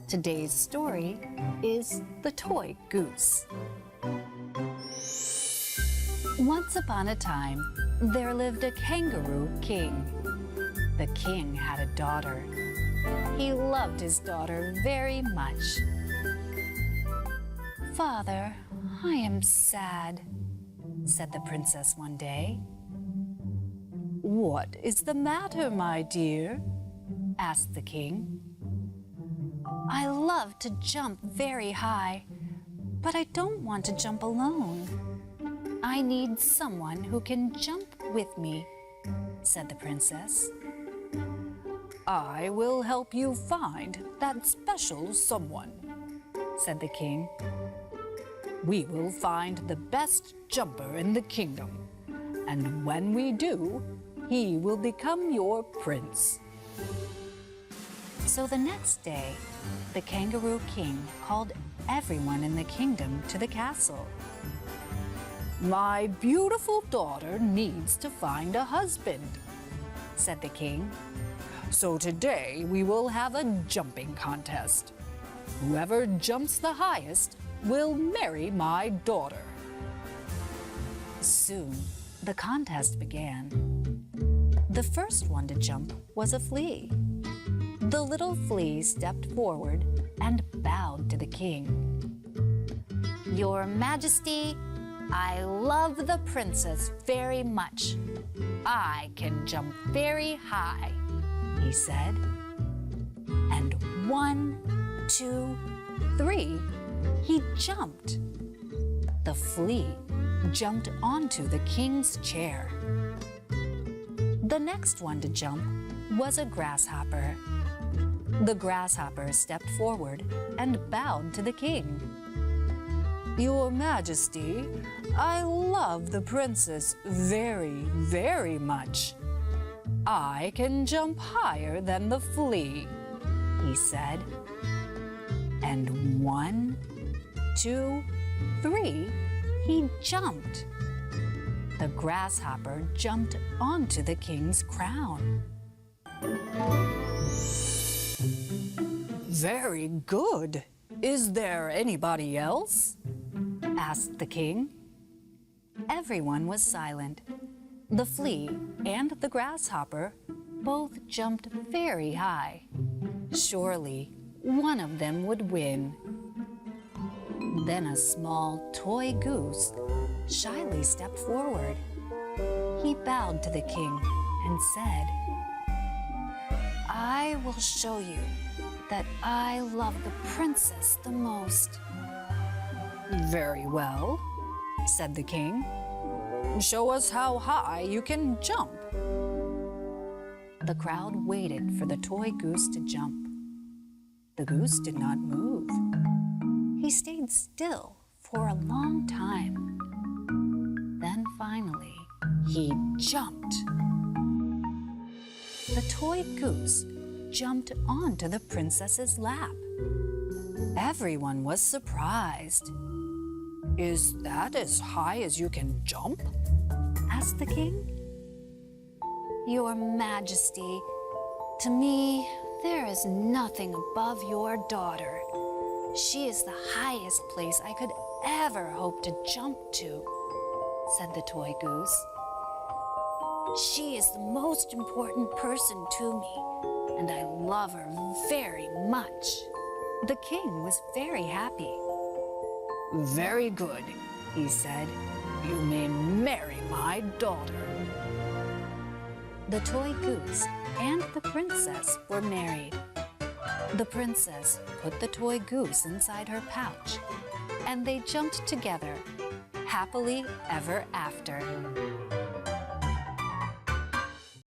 Today's story is The Toy-goose. Once upon a time, there lived a kangaroo king. The king had a daughter. He loved his daughter very much. "Father, I am sad," said the princess one day. "What is the matter, my dear?" asked the king. "I love to jump very high, but I don't want to jump alone. I need someone who can jump with me," said the princess. "I will help you find that special someone," said the king. "We will find the best jumper in the kingdom, and when we do, he will become your prince." So the next day, the kangaroo king called everyone in the kingdom to the castle. "My beautiful daughter needs to find a husband," said the king. "So today we will have a jumping contest. Whoever jumps the highest will marry my daughter." Soon, the contest began. The first one to jump was a flea. The little flea stepped forward and bowed to the king. "Your Majesty, I love the princess very much. I can jump very high," he said. And 1, 2, 3, he jumped. The flea jumped onto the king's chair. The next one to jump was a grasshopper. The grasshopper stepped forward and bowed to the king. "Your Majesty, I love the princess very, very much. I can jump higher than the flea," he said. And 1, 2, 3, he jumped. The grasshopper jumped onto the king's crown. "Very good. Is there anybody else?" asked the king. Everyone was silent. The flea and the grasshopper both jumped very high. Surely one of them would win. Then a small toy goose shyly stepped forward. He bowed to the king and said, "I will show you that I love the princess the most." "Very well," said the king. "Show us how high you can jump." The crowd waited for the toy goose to jump. The goose did not move. He stayed still for a long time. Then finally, he jumped. The toy goose jumped onto the princess's lap. Everyone was surprised. "Is that as high as you can jump?" asked the king. "Your Majesty, to me, there is nothing above your daughter. She is the highest place I could ever hope to jump to," said the toy goose. "She is the most important person to me, and I love her very much." The king was very happy. "Very good," he said. "You may marry my daughter." The toy goose and the princess were married. The princess put the toy goose inside her pouch, and they jumped together, happily ever after.